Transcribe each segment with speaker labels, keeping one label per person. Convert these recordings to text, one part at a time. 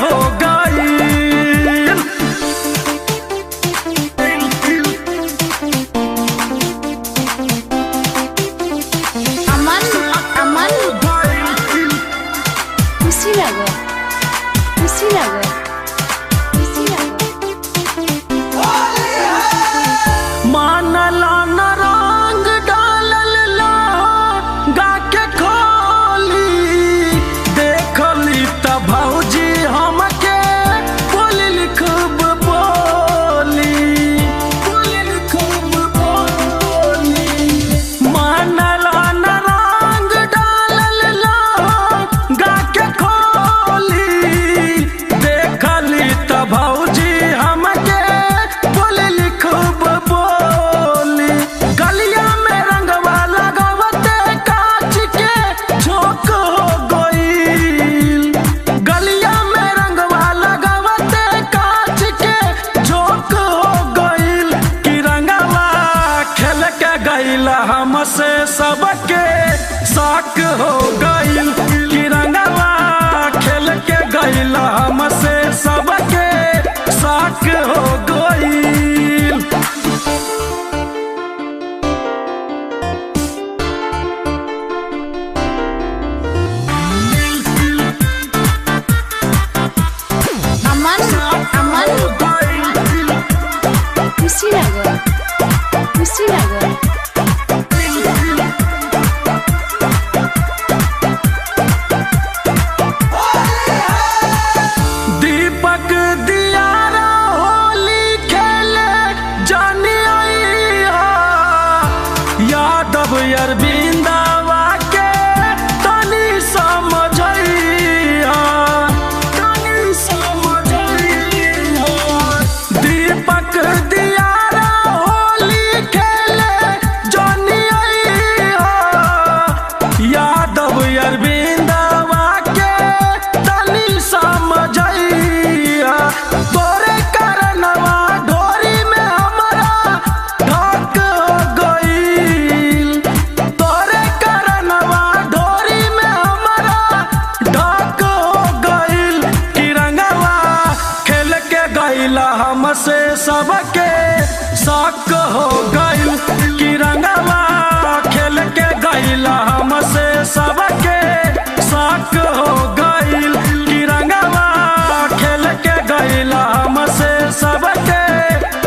Speaker 1: हो गई।
Speaker 2: अमन अमन खुशी लगे खुशी लगे खुशी लगे
Speaker 1: मानला न रंग डालल ला गा के खोली देखली त भौजी हमके बोली खूब बोली खूब बोली। मानला न रंग डालल ला गा के खोली देखली त भौजी हमके बोली खूब बोली। गलिया में रंगवा लगावते कांच के झोंक हो गईल। गलिया में रंगवा लगावते कांच के झोंक हो गईल। कि रंगवा खेल के गईल हमसे सबके शौक हो गईल। कि रंगवा खेल के गईल हमसे सबके शौक हो गईल।
Speaker 2: अमन अमन खुशी लगे खुशी लगे
Speaker 1: दीपक दियारा होली खेले जानी आईहा। यादव अरविंदवा के तनी समझइहा तनी समझइहा। दीपक दियारा होली खेले जानी आईहा। यादव अरविंदवा के तनी समझइहा। तोरे कारणवा ढोरी में हमरा ढक हो गईल। तोरे कारणवा ढोरी में हमरा ढक हो गईल। कि रंगवा खेल के गईल हमसे सबके शौक हो गईल। कि रंगवा खेल के गईल हमसे सबके शौक हो गईल। कि रंगवा खेल के गईल हमसे सबके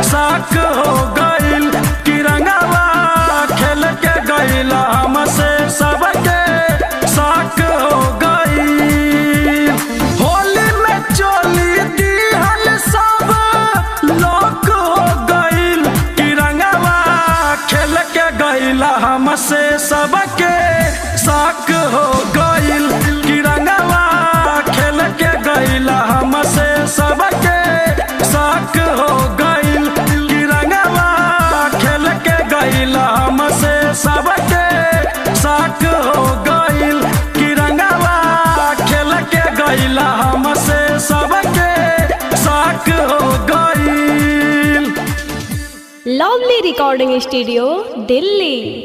Speaker 1: शौक हो गईल। कि रंगवा खेल के गईल हमसे सबके शौक हो गईल। होली में चोली दिहल सब लोक हो गईल। कि रंगवा खेल के गईल हमसे सबके शौक हो गईल। कि रंगवा खेल के गईल हमसे सबके शौक हो गईल। कि रंगवा खेल के गईल हमसे सबके शौक हो गईल। कि रंगवा खेल के गईल हमसे सबके शौक हो गईल।
Speaker 2: Lovely recording studio Delhi.